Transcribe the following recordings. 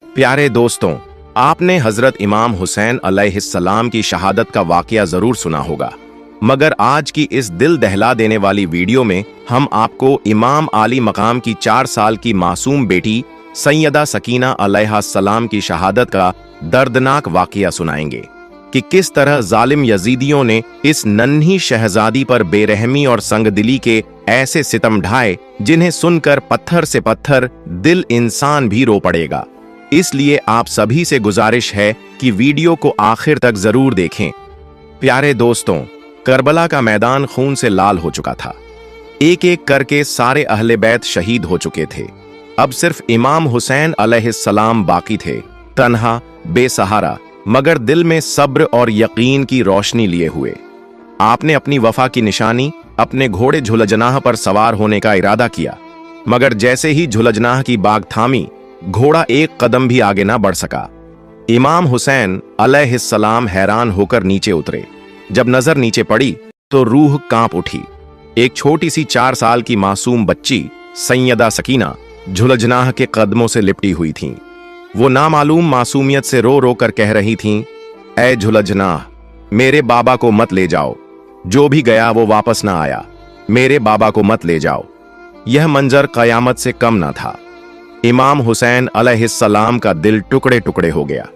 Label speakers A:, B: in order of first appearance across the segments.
A: प्यारे दोस्तों, आपने हजरत इमाम हुसैन अलैहिस्सलाम की शहादत का वाकया जरूर सुना होगा, मगर आज की इस दिल दहला देने वाली वीडियो में हम आपको इमाम आली मकाम की 4 साल की मासूम बेटी सैयदा सकीना अलैहिस्सलाम की शहादत का दर्दनाक वाकया सुनाएंगे कि किस तरह जालिम यजीदियों ने इस नन्ही शहजादी पर बेरहमी और संगदिली के ऐसे सितम ढाए जिन्हें सुनकर पत्थर से पत्थर दिल इंसान भी रो पड़ेगा। इसलिए आप सभी से गुजारिश है कि वीडियो को आखिर तक जरूर देखें। प्यारे दोस्तों, करबला का मैदान खून से लाल हो चुका था। एक एक करके सारे अहले बैत शहीद हो चुके थे। अब सिर्फ इमाम हुसैन अलैहिस्सलाम बाकी थे, तन्हा, बेसहारा, मगर दिल में सब्र और यकीन की रोशनी लिए हुए। आपने अपनी वफा की निशानी अपने घोड़े झुलजनाह पर सवार होने का इरादा किया, मगर जैसे ही झुलजनाह की बाग थामी, घोड़ा एक कदम भी आगे ना बढ़ सका। इमाम हुसैन अलैहिस्सलाम हैरान होकर नीचे उतरे। जब नजर नीचे पड़ी तो रूह कांप उठी। एक छोटी सी 4 साल की मासूम बच्ची सैयदा सकीना झुलजनाह के कदमों से लिपटी हुई थीं। वो नामालूम मासूमियत से रो रो कर कह रही थीं, ऐ झुलजनाह, मेरे बाबा को मत ले जाओ, जो भी गया वो वापस ना आया, मेरे बाबा को मत ले जाओ। यह मंजर कयामत से कम ना था। इमाम हुसैन अलैहिस्सलाम का दिल टुकड़े टुकड़े हो गया।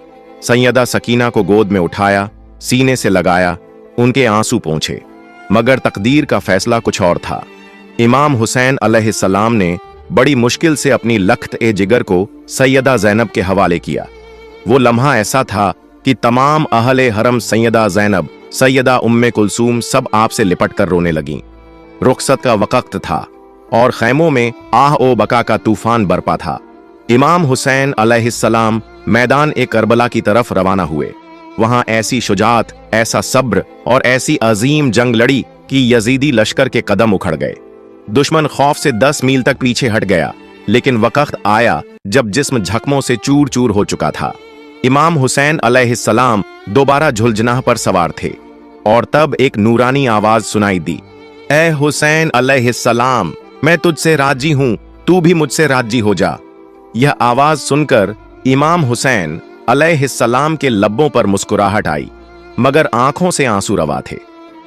A: सैयदा सकीना को गोद में उठाया, सीने से लगाया, उनके आंसू पोंछे, मगर तकदीर का फैसला कुछ और था। इमाम हुसैन अलैहिस्सलाम ने बड़ी मुश्किल से अपनी लख्त ए जिगर को सैयदा ज़ैनब के हवाले किया। वो लम्हा ऐसा था कि तमाम अहले हरम सैयदा ज़ैनब, सैयदा उम्मे कुलसूम सब आपसे लिपट कर रोने लगीं। रुखसत का वक्त था और खैमों में आह ओ बका का तूफान बरपा था। इमाम हुसैन अलैहिस्सलाम मैदान ए करबला की तरफ रवाना हुए। वहां ऐसी शुजात, ऐसा सब्र और ऐसी अजीम जंग लड़ी कि यजीदी लश्कर के कदम उखड़ गए। दुश्मन खौफ से 10 मील तक पीछे हट गया, लेकिन वक्त आया जब जिस्म जख्मों से चूर चूर हो चुका था। इमाम हुसैन अलैहिस्सलाम दोबारा झुलजनाह पर सवार थे और तब एक नूरानी आवाज सुनाई दी, ए हुसैन अलैहिस्सलाम, मैं तुझसे राजी हूं, तू भी मुझसे राजी हो जा। यह आवाज सुनकर इमाम हुसैन अलैहिस्सलाम के लब्बों पर मुस्कुराहट आई, मगर आंखों से आंसू रवा थे,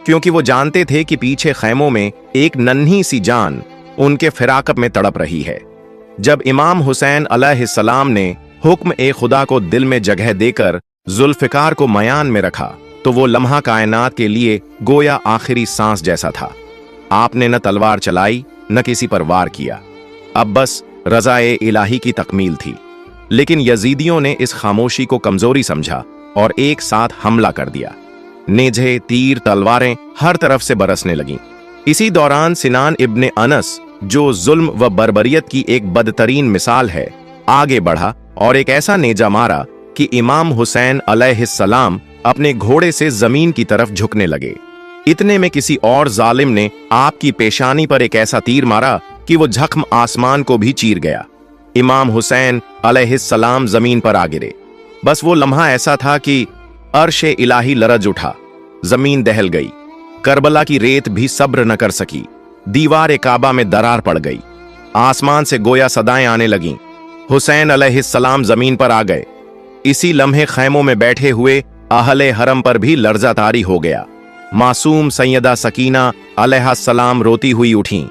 A: क्योंकि वो जानते थे कि पीछे खैमों में एक नन्ही सी जान उनके फिराकत में तड़प रही है। जब इमाम हुसैन अलैहिस्सलाम ने हुक्म ए खुदा को दिल में जगह देकर जुल्फिकार को मयान में रखा, तो वो लम्हा कायनात के लिए गोया आखिरी सांस जैसा था। आपने न तलवार चलाई, न किसी पर वार किया। अब बस रज़ाए इलाही की तकमील थी। लेकिन यजीदियों ने इस खामोशी को कमजोरी समझा और एक साथ हमला कर दिया। नेज़े, तीर, तलवारें हर तरफ से बरसने लगीं। इसी दौरान सिनान इब्ने अनस, जो जुल्म व बर्बरियत की एक बदतरीन मिसाल है, आगे बढ़ा और एक ऐसा नेजा मारा कि इमाम हुसैन अलैहिस्सलाम अपने घोड़े से जमीन की तरफ झुकने लगे। इतने में किसी और जालिम ने आपकी पेशानी पर एक ऐसा तीर मारा कि वो जख्म आसमान को भी चीर गया। इमाम हुसैन अलैहिस्सलाम जमीन पर आ गिरे। बस वो लम्हा ऐसा था कि अर्श इलाही लरज उठा, जमीन दहल गई। करबला की रेत भी सब्र न कर सकी। दीवार काबा में दरार पड़ गई। आसमान से गोया सदाएं आने लगीं। हुसैन अलैहिस्सलाम जमीन पर आ गए। इसी लम्हे खैमों में बैठे हुए अहले हरम पर भी लर्जा तारी हो गया। मासूम सैयदा सकीना अलैहिस्सलाम रोती हुई उठीं।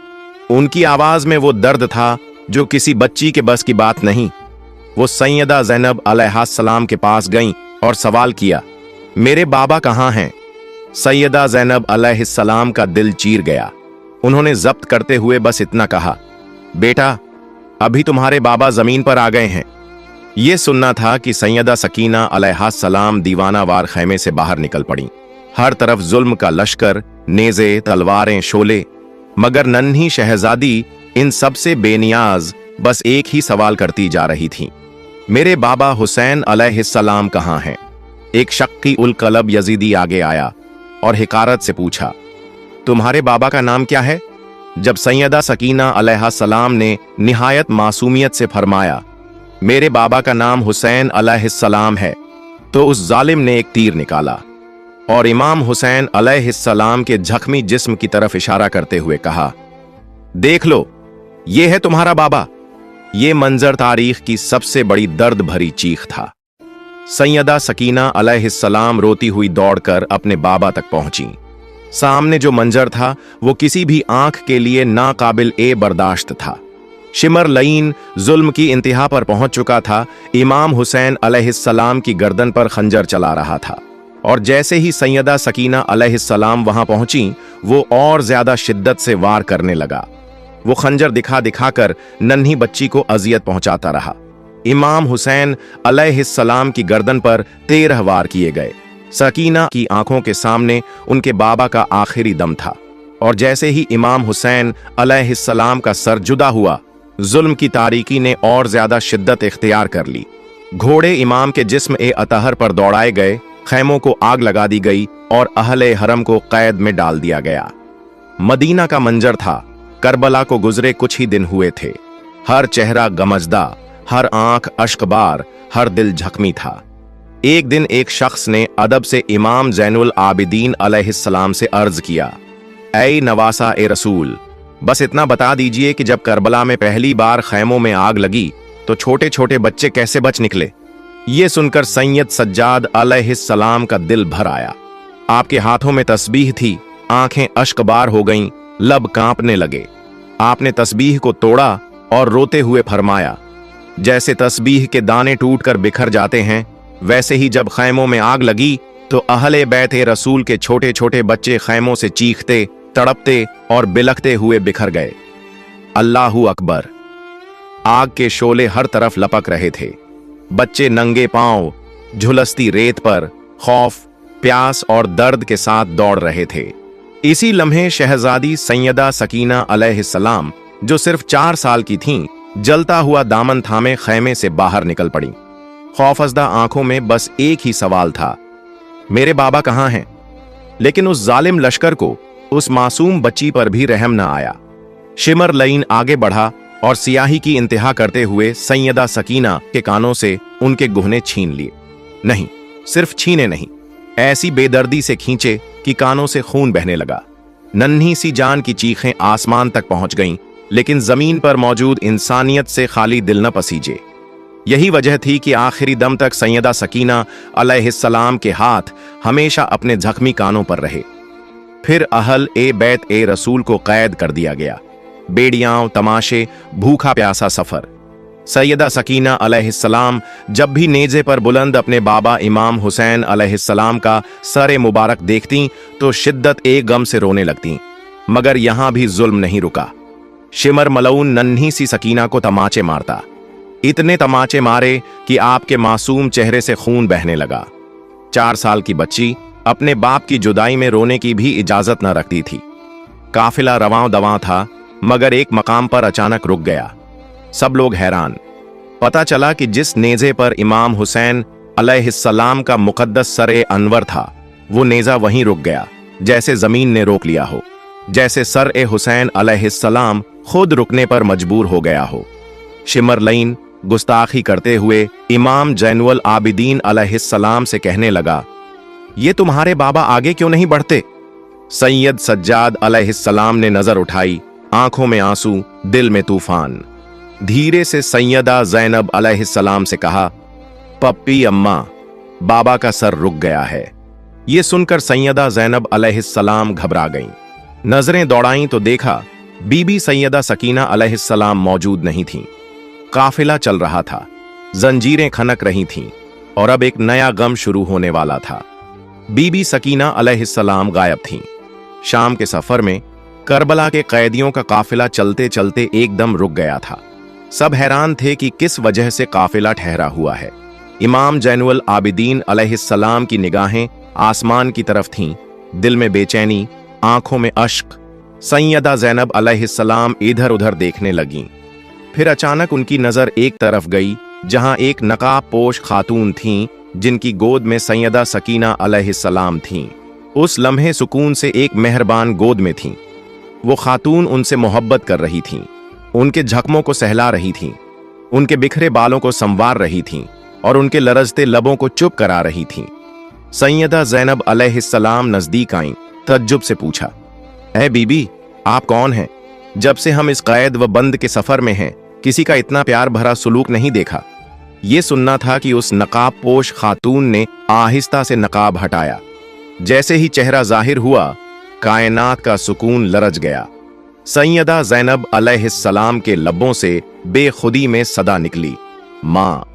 A: उनकी आवाज में वो दर्द था जो किसी बच्ची के बस की बात नहीं। वो सैयदा ज़ैनब अलैहिस्सलाम के पास गईं और सवाल किया, मेरे बाबा कहाँ हैं? सैयदा ज़ैनब अलैहिस्सलाम का दिल चीर गया। उन्होंने जब्त करते हुए बस इतना कहा, बेटा, अभी तुम्हारे बाबा जमीन पर आ गए हैं। यह सुनना था कि सैयदा सकीना अलैहिस्सलाम दीवाना वार खैमे से बाहर निकल पड़ी। हर तरफ जुल्म का लश्कर, नेज़े, तलवारें, शोले, मगर नन्ही शहजादी इन सब से बेनियाज बस एक ही सवाल करती जा रही थी, मेरे बाबा हुसैन अलैहिस्सलाम कहाँ हैं? एक शक्की उल कलब यजीदी आगे आया और हिकारत से पूछा, तुम्हारे बाबा का नाम क्या है? जब सैयदा सकीना अलैहिस्सलाम ने निहायत मासूमियत से फरमाया, मेरे बाबा का नाम हुसैन अलैहिस्सलाम है, तो उस जालिम ने एक तीर निकाला और इमाम हुसैन अलैहिस्सलाम के जख्मी जिस्म की तरफ इशारा करते हुए कहा, देख लो, ये है तुम्हारा बाबा। ये मंजर तारीख की सबसे बड़ी दर्द भरी चीख था। सैयदा सकीना अलैहिस्सलाम रोती हुई दौड़कर अपने बाबा तक पहुंची। सामने जो मंजर था वो किसी भी आंख के लिए नाकाबिल ए बर्दाश्त था। शिमर लईन जुल्म की इंतहा पर पहुंच चुका था। इमाम हुसैन अलैहिस्सलाम की गर्दन पर खंजर चला रहा था, और जैसे ही सैयदा सकीना अलैहिस्सलाम वहां पहुंची, वो और ज्यादा शिद्दत से वार करने लगा। वो खंजर दिखा दिखाकर नन्ही बच्ची को अजियत पहुंचाता रहा। इमाम हुसैन अलैहिस्सलाम की गर्दन पर 13 वार किए गए। सकीना की आंखों के सामने उनके बाबा का आखिरी दम था, और जैसे ही इमाम हुसैन अलैहिस्सलाम का सर जुदा हुआ, जुल्म की तारीकी ने और ज्यादा शिद्दत इख्तियार कर ली। घोड़े इमाम के जिस्म ए अतहर पर दौड़ाए गए, खैमों को आग लगा दी गई और अहले हरम को कैद में डाल दिया गया। मदीना का मंजर था। करबला को गुजरे कुछ ही दिन हुए थे। हर चेहरा गमजदा, हर आंख अश्कबार, हर दिल जख्मी था। एक दिन एक शख्स ने अदब से इमाम ज़ैनुल आबिदीन अलैहिस्सलाम से अर्ज किया, ऐ नवासा ए रसूल, बस इतना बता दीजिए कि जब करबला में पहली बार खैमों में आग लगी तो छोटे छोटे बच्चे कैसे बच निकले। ये सुनकर सैयद सज्जाद अलैहिस्सलाम का दिल भर आया। आपके हाथों में तस्बीह थी, आंखें अश्कबार हो गईं, लब कांपने लगे। आपने तस्बीह को तोड़ा और रोते हुए फरमाया, जैसे तस्बीह के दाने टूटकर बिखर जाते हैं, वैसे ही जब खैमों में आग लगी तो अहले बैत रसूल के छोटे छोटे बच्चे खैमों से चीखते, तड़पते और बिलखते हुए बिखर गए। अल्लाहू अकबर। आग के शोले हर तरफ लपक रहे थे। बच्चे नंगे पांव झुलसती रेत पर खौफ, प्यास और दर्द के साथ दौड़ रहे थे। इसी लम्हे शहजादी सैयदा सकीना अलैहिस्सलाम, जो सिर्फ 4 साल की थीं, जलता हुआ दामन थामे खैमे से बाहर निकल पड़ी। खौफजदा आंखों में बस एक ही सवाल था, मेरे बाबा कहाँ हैं? लेकिन उस जालिम लश्कर को उस मासूम बच्ची पर भी रहम न आया। शिमर लईन आगे बढ़ा और सियाही की इंतहा करते हुए सैयदा सकीना के कानों से उनके गुहने छीन लिए। नहीं, सिर्फ छीने नहीं, ऐसी बेदर्दी से खींचे कि कानों से खून बहने लगा। नन्ही सी जान की चीखें आसमान तक पहुंच गईं, लेकिन जमीन पर मौजूद इंसानियत से खाली दिल न पसीजे। यही वजह थी कि आखिरी दम तक सैयदा सकीना अलैहिस्सलाम के हाथ हमेशा अपने जख्मी कानों पर रहे। फिर अहल ए बैत ए रसूल को कैद कर दिया गया। बेड़ियां, तमाशे, भूखा प्यासा सफर। सैयदा सकीना अलैहिस्सलाम जब भी नेज़े पर बुलंद अपने बाबा इमाम हुसैन अलैहिस्सलाम का सर मुबारक देखती तो शिद्दत ए गम से रोने लगती। मगर यहां भी जुल्म नहीं रुका। शिमर मलऊन नन्ही सी सकीना को तमाचे मारता। इतने तमाचे मारे कि आपके मासूम चेहरे से खून बहने लगा। 4 साल की बच्ची अपने बाप की जुदाई में रोने की भी इजाजत न रखती थी। काफिला रवां दवां था, मगर एक मकाम पर अचानक रुक गया। सब लोग हैरान। पता चला कि जिस नेज़े पर इमाम हुसैन अलैहिस्सलाम का मुकद्दस सर अनवर था, वो नेज़ा वहीं रुक गया, जैसे जमीन ने रोक लिया हो, जैसे सर हुसैन अलैहिस्सलाम खुद रुकने पर मजबूर हो गया हो। शिमर लईन गुस्ताखी करते हुए इमाम ज़ैनुल आबिदीन अलैहिस्सलाम से कहने लगा, ये तुम्हारे बाबा आगे क्यों नहीं बढ़ते? सैयद सज्जाद अलैहिस्सलाम ने नजर उठाई, आंखों में आंसू, दिल में तूफान। धीरे से सैयदा ज़ैनब अलैहिस्सलाम से कहा, पप्पी अम्मा, बाबा का सर रुक गया है। ये सुनकर सैयदा ज़ैनब अलैहिस्सलाम घबरा गईं। नजरें दौड़ाईं तो देखा बीबी सैयदा सकीना अलैहिस्सलाम मौजूद नहीं थीं। काफिला चल रहा था, जंजीरें खनक रही थीं और अब एक नया गम शुरू होने वाला था। बीबी सकीना अलैहिस्सलाम गायब थीं। शाम के सफर में करबला के कैदियों का काफिला चलते चलते एकदम रुक गया था। सब हैरान थे कि किस वजह से काफिला ठहरा हुआ है। इमाम ज़ैनुल आबिदीन अलैहिस्सलाम की निगाहें आसमान की तरफ थीं, दिल में बेचैनी, आंखों में अश्क। सैयदा ज़ैनब अलैहिस्सलाम इधर उधर देखने लगीं। फिर अचानक उनकी नजर एक तरफ गई, जहां एक नकाब पोश खातून थीं, जिनकी गोद में सैयदा सकीना अलैहिस्सलाम थीं। उस लम्हे सुकून से एक मेहरबान गोद में थीं। वो खातून उनसे मोहब्बत कर रही थीं, उनके जख्मों को सहला रही थीं, उनके बिखरे बालों को संवार रही थीं और उनके लरजते लबों को चुप करा रही थीं। सैयदा ज़ैनब अलैहिस्सलाम नजदीक आईं, तज्जुब से पूछा, ऐ बीबी, आप कौन हैं? जब से हम इस कैद व बंद के सफर में हैं, किसी का इतना प्यार भरा सुलूक नहीं देखा। ये सुनना था कि उस नकाब पोश खातून ने आहिस्ता से नकाब हटाया। जैसे ही चेहरा जाहिर हुआ, कायनात का सुकून लरज गया। सैयदा ज़ैनब अलैहिस्सलाम के लब्बों से बेखुदी में सदा निकली, माँ।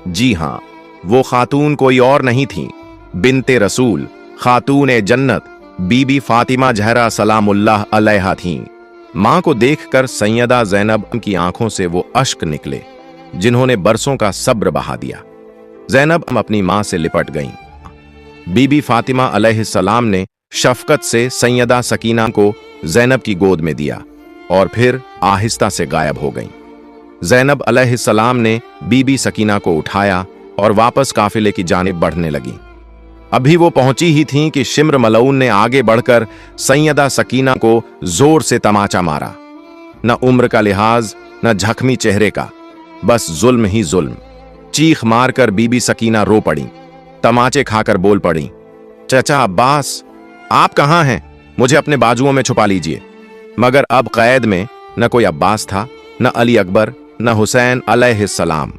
A: जी हाँ, वो खातून कोई और नहीं थी, बिन्ते रसूल, खातून जन्नत, बीबी फातिमा ज़हरा सलामुल्लाह अलैहा थीं। माँ को देखकर सैयदा ज़ैनब की आंखों से वो अश्क निकले जिन्होंने बरसों का सब्र बहा दिया। ज़ैनब अपनी माँ से लिपट गईं। बीबी फातिमा अलैहिस्सलाम ने शफकत से सैयदा सकीना को ज़ैनब की गोद में दिया और फिर आहिस्ता से गायब हो गईं। ज़ैनब अलैहिस्सलाम ने बीबी सकीना को उठाया और वापस काफिले की जानिब बढ़ने लगी। अभी वो पहुंची ही थीं कि शिम्र मलऊन ने आगे बढ़कर सैयदा सकीना को जोर से तमाचा मारा। न उम्र का लिहाज, न झख्मी चेहरे का, बस जुल्म ही जुल्म। चीख मारकर बीबी सकीना रो पड़ी, तमाचे खाकर बोल पड़ी, चचा अब्बास, आप कहाँ हैं? मुझे अपने बाजुओं में छुपा लीजिए। मगर अब कैद में न कोई अब्बास था, न अली अकबर, न हुसैन अलैहिस्सलाम।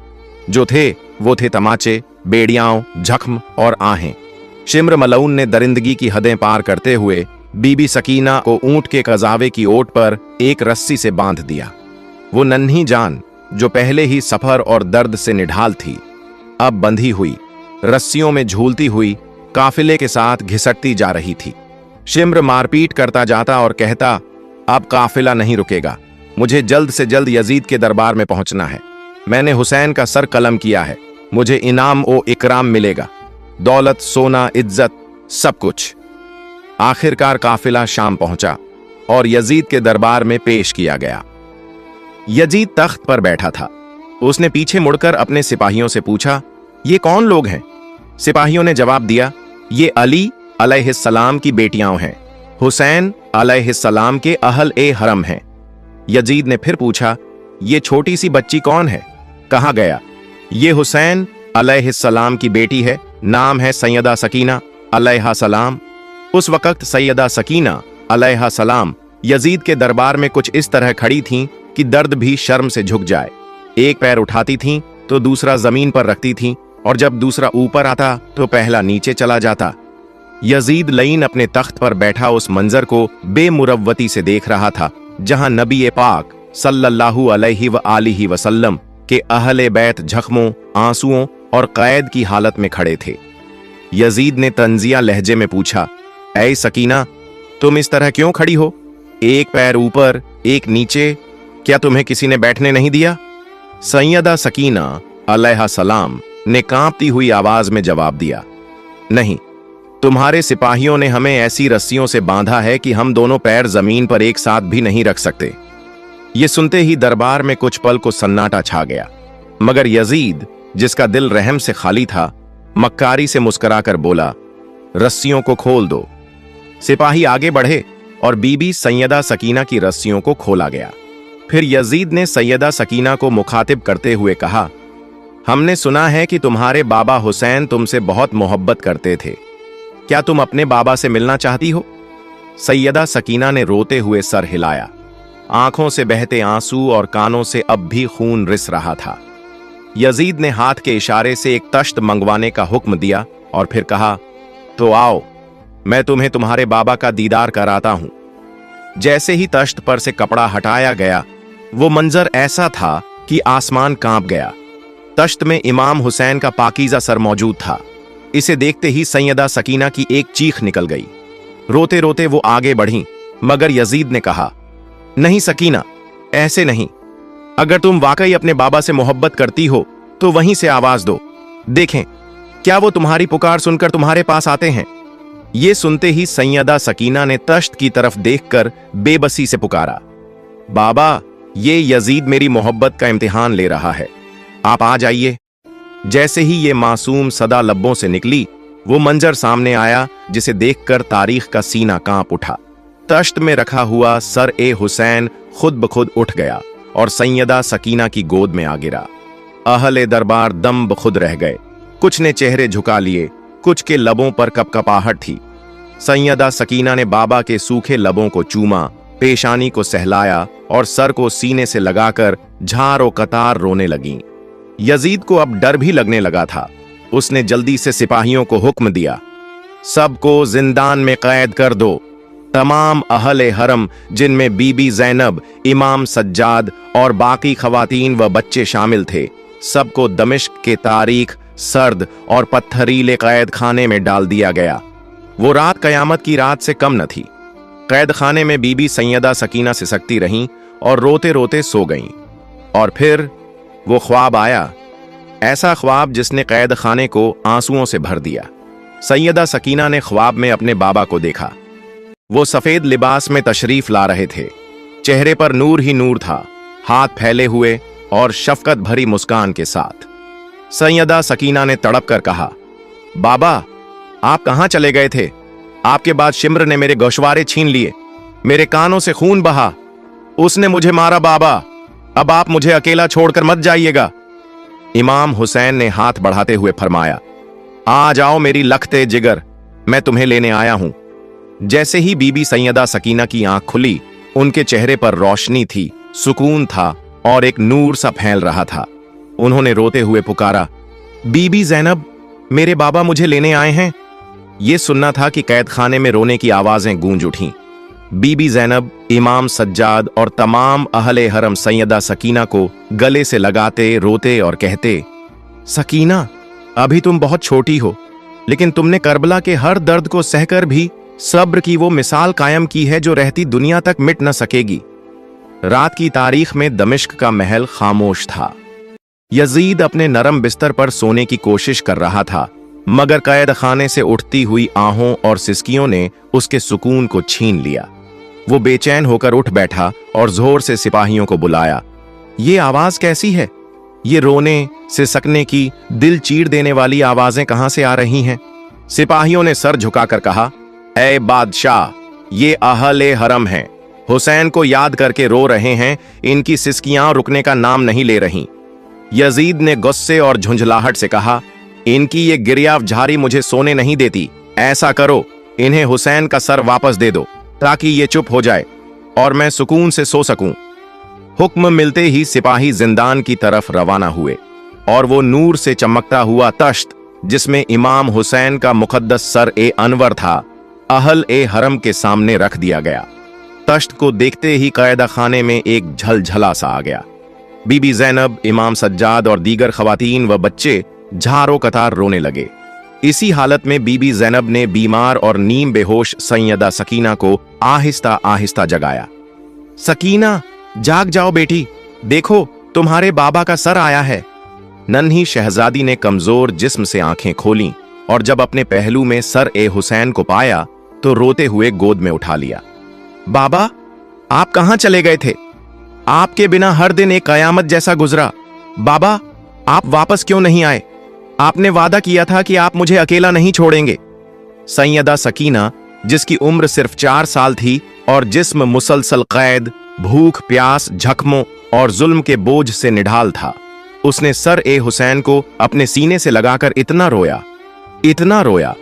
A: जो थे वो थे तमाचे, बेड़ियाओं, जख्म और आहें। शिम्र मलऊन ने दरिंदगी की हदें पार करते हुए बीबी सकीना को ऊंट के कजावे की ओट पर एक रस्सी से बांध दिया। वो नन्ही जान, जो पहले ही सफर और दर्द से निढाल थी, अब बंधी हुई, रस्सियों में झूलती हुई काफिले के साथ घिसटती जा रही थी। शिम्र मारपीट करता जाता और कहता, अब काफिला नहीं रुकेगा, मुझे जल्द से जल्द यजीद के दरबार में पहुंचना है। मैंने हुसैन का सर कलम किया है, मुझे इनाम ओ इकराम मिलेगा, दौलत, सोना, इज्जत, सब कुछ। आखिरकार काफिला शाम पहुंचा और यजीद के दरबार में पेश किया गया। यजीद तख्त पर बैठा था। उसने पीछे मुड़कर अपने सिपाहियों से पूछा, ये कौन लोग हैं? सिपाहियों ने जवाब दिया, ये अली अलैहिस्सलाम की बेटियां हैं, हुसैन अलैहिस्सलाम के अहल ए हरम हैं। यजीद ने फिर पूछा, ये छोटी सी बच्ची कौन है? कहाँ गया? ये हुसैन अलैहिस्सलाम की बेटी है, नाम है सैयदा सकीना अलैहा सलाम। उस वक्त सैयदा सकीना अलैहा सलाम यजीद के दरबार में कुछ इस तरह खड़ी थीं कि दर्द भी शर्म से झुक जाए। एक पैर उठाती थीं तो दूसरा जमीन पर रखती थीं, और जब दूसरा ऊपर आता तो पहला नीचे चला जाता। यजीद लईन अपने तख्त पर बैठा उस मंजर को बेमुरव्वती से देख रहा था, जहां नबी पाक सल्लल्लाहु अलैहि व आलिहि वसल्लम के अहले बैत झख्मों, आंसुओं और कैद की हालत में खड़े थे। यजीद ने तंजिया लहजे में पूछा, ऐ सकीना, तुम इस तरह क्यों खड़ी हो? एक पैर ऊपर, एक नीचे, क्या तुम्हें किसी ने बैठने नहीं दिया? सैयदा सकीना अलैहा सलाम ने कांपती हुई आवाज में जवाब दिया, नहीं, तुम्हारे सिपाहियों ने हमें ऐसी रस्सियों से बांधा है कि हम दोनों पैर जमीन पर एक साथ भी नहीं रख सकते। ये सुनते ही दरबार में कुछ पल को सन्नाटा छा गया, मगर यजीद, जिसका दिल रहम से खाली था, मक्कारी से मुस्कुराकर बोला, रस्सियों को खोल दो। सिपाही आगे बढ़े और बीबी सैयदा सकीना की रस्सियों को खोला गया। फिर यजीद ने सैयदा सकीना को मुखातिब करते हुए कहा, हमने सुना है कि तुम्हारे बाबा हुसैन तुमसे बहुत मोहब्बत करते थे, क्या तुम अपने बाबा से मिलना चाहती हो? सैयदा सकीना ने रोते हुए सर हिलाया। आंखों से बहते आंसू और कानों से अब भी खून रिस रहा था। यजीद ने हाथ के इशारे से एक तश्त मंगवाने का हुक्म दिया और फिर कहा, तो आओ, मैं तुम्हें तुम्हारे बाबा का दीदार कराता हूं। जैसे ही तश्त पर से कपड़ा हटाया गया, वो मंजर ऐसा था कि आसमान कांप गया। तश्त में इमाम हुसैन का पाकीज़ा सर मौजूद था। इसे देखते ही सैयदा सकीना की एक चीख निकल गई। रोते रोते वो आगे बढ़ीं, मगर यजीद ने कहा, नहीं सकीना, ऐसे नहीं। अगर तुम वाकई अपने बाबा से मोहब्बत करती हो तो वहीं से आवाज दो, देखें क्या वो तुम्हारी पुकार सुनकर तुम्हारे पास आते हैं। ये सुनते ही सैयदा सकीना ने तश्त की तरफ देखकर बेबसी से पुकारा, बाबा, ये यजीद मेरी मोहब्बत का इम्तिहान ले रहा है, आप आ जाइए। जैसे ही ये मासूम सदा लब्बों से निकली, वो मंजर सामने आया जिसे देखकर तारीख का सीना कांप उठा। तश्त में रखा हुआ सर ए हुसैन खुद ब खुद उठ गया और सैयदा सकीना की गोद में आ गिरा। अहले दरबार दम बखुद रह गए। कुछ ने चेहरे झुका लिए, कुछ के लबों पर कपकपाहट थी। सैयदा सकीना ने बाबा के सूखे लबों को चूमा, पेशानी को सहलाया और सर को सीने से लगाकर झारो कतार रोने लगीं। यजीद को अब डर भी लगने लगा था। उसने जल्दी से सिपाहियों को हुक्म दिया, सबको जिंदान में कैद कर दो। तमाम अहले हरम, जिनमें बीबी ज़ैनब, इमाम सज्जाद और बाकी खवातीन व बच्चे शामिल थे, सबको दमिश्क के तारीख, सर्द और पत्थरीले कैद खाने में डाल दिया गया। वो रात कयामत की रात से कम न थी। कैद खाने में बीबी सैयदा सकीना सिसकती रहीं और रोते रोते सो गईं। और फिर वो ख्वाब आया, ऐसा ख्वाब जिसने कैद खाने को आंसुओं से भर दिया। सैयदा सकीना ने ख्वाब में अपने बाबा को देखा। वो सफेद लिबास में तशरीफ ला रहे थे। चेहरे पर नूर ही नूर था, हाथ फैले हुए और शफकत भरी मुस्कान के साथ। सैयदा सकीना ने तड़प कर कहा, बाबा, आप कहां चले गए थे? आपके बाद शिम्र ने मेरे गोशवारे छीन लिए, मेरे कानों से खून बहा, उसने मुझे मारा। बाबा, अब आप मुझे अकेला छोड़कर मत जाइएगा। इमाम हुसैन ने हाथ बढ़ाते हुए फरमाया, आ जाओ मेरी लखते जिगर, मैं तुम्हें लेने आया हूं। जैसे ही बीबी सैयदा सकीना की आंख खुली, उनके चेहरे पर रोशनी थी, सुकून था और एक नूर सा फैल रहा था। उन्होंने रोते हुए पुकारा, बीबी ज़ैनब, मेरे बाबा मुझे लेने आए हैं। यह सुनना था कि कैद खाने में रोने की आवाजें गूंज उठीं। बीबी ज़ैनब, इमाम सज्जाद और तमाम अहले हरम सैयदा सकीना को गले से लगाते, रोते और कहते, सकीना, अभी तुम बहुत छोटी हो, लेकिन तुमने करबला के हर दर्द को सहकर भी सब्र की वो मिसाल कायम की है जो रहती दुनिया तक मिट न सकेगी। रात की तारीख में दमिश्क का महल खामोश था। यजीद अपने नरम बिस्तर पर सोने की कोशिश कर रहा था, मगर कैद खाने से उठती हुई आहों और सिसकियों ने उसके सुकून को छीन लिया। वो बेचैन होकर उठ बैठा और जोर से सिपाहियों को बुलाया। ये आवाज कैसी है? ये रोने, सिसकने की, दिल चीर देने वाली आवाजें कहां से आ रही हैं? सिपाहियों ने सर झुकाकर कहा, ऐ बादशाह, ये अहले हरम हैं, हुसैन को याद करके रो रहे हैं, इनकी सिसकियां रुकने का नाम नहीं ले रही। यजीद ने गुस्से और झुंझलाहट से कहा, इनकी ये गिरियावझारी मुझे सोने नहीं देती। ऐसा करो, इन्हें हुसैन का सर वापस दे दो ताकि ये चुप हो जाए और मैं सुकून से सो सकूं। हुक्म मिलते ही सिपाही जिंदान की तरफ रवाना हुए और वो नूर से चमकता हुआ तश्त, जिसमें इमाम हुसैन का मुकद्दस सर ए अनवर था, अहल ए हरम के सामने रख दिया गया। तश्त को देखते ही कैदा खाने में एक झलझला सा आ गया। बीबी ज़ैनब, इमाम सज्जाद और दीगर खवातीन व बच्चे झारो कतार रोने लगे। इसी हालत में बीबी ज़ैनब ने बीमार और नीम बेहोश सैयदा सकीना को आहिस्ता आहिस्ता जगाया। सकीना, जाग जाओ बेटी, देखो तुम्हारे बाबा का सर आया है। नन्ही शहजादी ने कमजोर जिस्म से आंखें खोलीं और जब अपने पहलू में सर ए हुसैन को पाया तो रोते हुए गोद में उठा लिया। बाबा, आप कहां चले गए थे? आपके बिना हर दिन एक कयामत जैसा गुजरा। बाबा, आप वापस क्यों नहीं आए? आपने वादा किया था कि आप मुझे अकेला नहीं छोड़ेंगे। सैयदा सकीना, जिसकी उम्र सिर्फ 4 साल थी और जिस्म मुसलसल कैद, भूख, प्यास, जख्मों और जुल्म के बोझ से निढाल था, उसने सर ए हुसैन को अपने सीने से लगाकर इतना रोया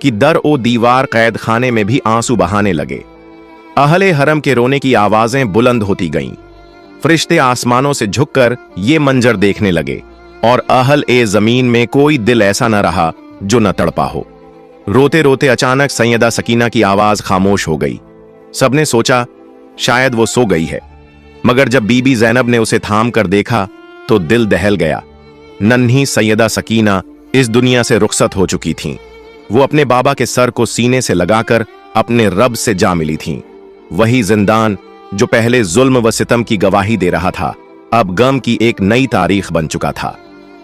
A: कि दर ओ दीवार कैद खाने में भी आंसू बहाने लगे। अहले हरम के रोने की आवाजें बुलंद होती गईं। फरिश्ते आसमानों से झुककर ये मंजर देखने लगे और अहल ए जमीन में कोई दिल ऐसा न रहा जो न तड़पा हो। रोते रोते अचानक सैयदा सकीना की आवाज खामोश हो गई। सबने सोचा शायद वो सो गई है, मगर जब बीबी ज़ैनब ने उसे थाम कर देखा तो दिल दहल गया। नन्ही सैयदा सकीना इस दुनिया से रुखसत हो चुकी थीं। वो अपने बाबा के सर को सीने से लगाकर अपने रब से जा मिली थीं। वही जिंदान जो पहले जुल्म व सितम की गवाही दे रहा था, अब गम की एक नई तारीख बन चुका था।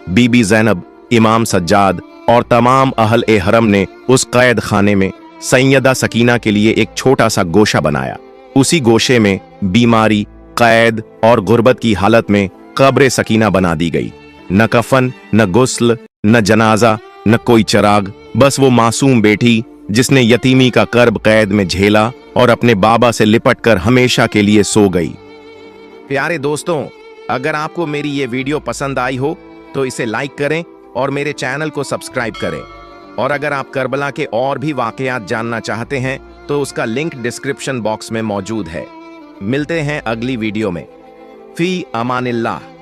A: बीबी ज़ैनब, इमाम सज्जाद और तमाम अहल ए हरम ने उस कैद खाने में सैयदा सकीना के लिए एक छोटा सा गोशा बनाया। उसी गोशे में बीमारी, कैद और गुर्बत की हालत में कब्र सकीना बना दी गई। न कफन, न गुस्ल, न जनाजा, न कोई चराग, बस वो मासूम बेटी जिसने यतीमी का कर्ब कैद में झेला और अपने बाबा से लिपटकर हमेशा के लिए सो गई। प्यारे दोस्तों, अगर आपको मेरी ये वीडियो पसंद आई हो तो इसे लाइक करें और मेरे चैनल को सब्सक्राइब करें। और अगर आप करबला के और भी वाकयात जानना चाहते हैं तो उसका लिंक डिस्क्रिप्शन बॉक्स में मौजूद है। मिलते हैं अगली वीडियो में। फी अमानिल्लाह।